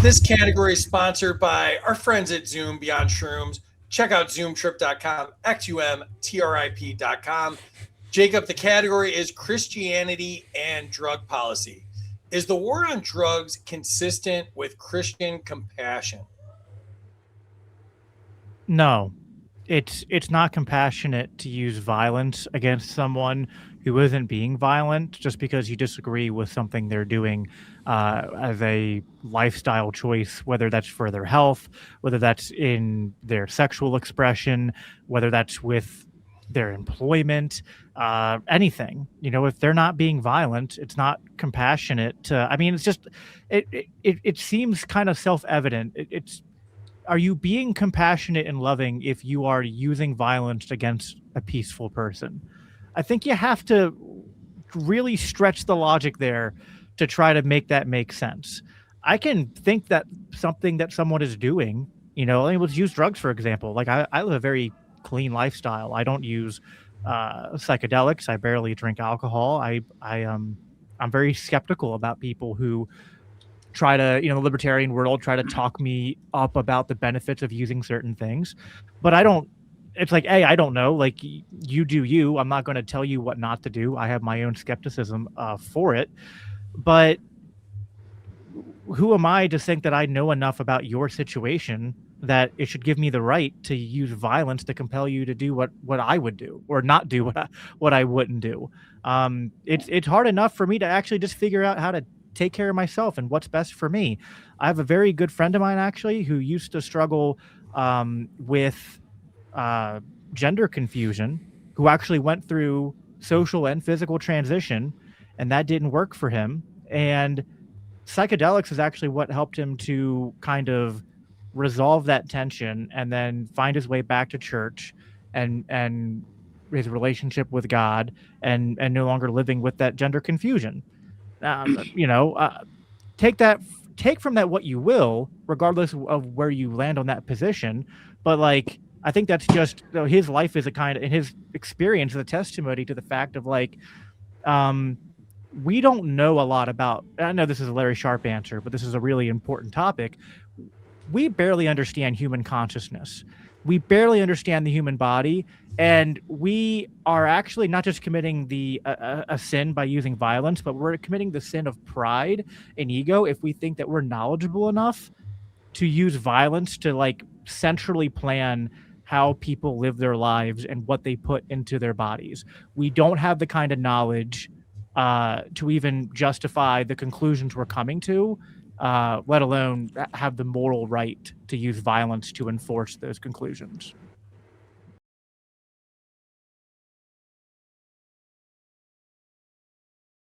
This category is sponsored by our friends at Zoom Beyond Shrooms. Check out zoomtrip.com, xumtrip.com. Jacob, the category is Christianity and drug policy. Is the war on drugs consistent with Christian compassion? No, it's not compassionate to use violence against someone who isn't being violent just because you disagree with something they're doing as a lifestyle choice, whether that's for their health, whether that's in their sexual expression, whether that's with their employment, anything. You know, if they're not being violent, it's not compassionate. I mean, it's just it seems kind of self evident. It's are you being compassionate and loving if you are using violence against a peaceful person? I think you have to really stretch the logic there to try to make that make sense. I can think that something that someone is doing, I mean, let's use drugs for example. Like I live a very clean lifestyle. I don't use psychedelics. I barely drink alcohol. I'm very skeptical about people who try to, the libertarian world, try to talk me up about the benefits of using certain things. But I don't, it's like, hey, I don't know. Like, you do you. I'm not going to tell you what not to do. I have my own skepticism for it. But who am I to think that I know enough about your situation that it should give me the right to use violence to compel you to do what I would do or not do what I wouldn't do. It's hard enough for me to actually just figure out how to take care of myself and what's best for me. I have a very good friend of mine actually who used to struggle with uh, gender confusion, who actually went through social and physical transition, and that didn't work for him. And psychedelics is actually what helped him to kind of resolve that tension and then find his way back to church and his relationship with God and no longer living with that gender confusion. You know, take that take from that what you will, regardless of where you land on that position. But like, I think that's just his life is a kind of, in his experience, is a testimony to the fact of like, um, we don't know a lot about. I know this is a Larry Sharp answer, but this is a really important topic. We barely understand human consciousness. We barely understand the human body, and we are actually not just committing a sin by using violence, but we're committing the sin of pride and ego if we think that we're knowledgeable enough to use violence to like centrally plan how people live their lives and what they put into their bodies. We don't have the kind of knowledge to even justify the conclusions we're coming to, let alone have the moral right to use violence to enforce those conclusions.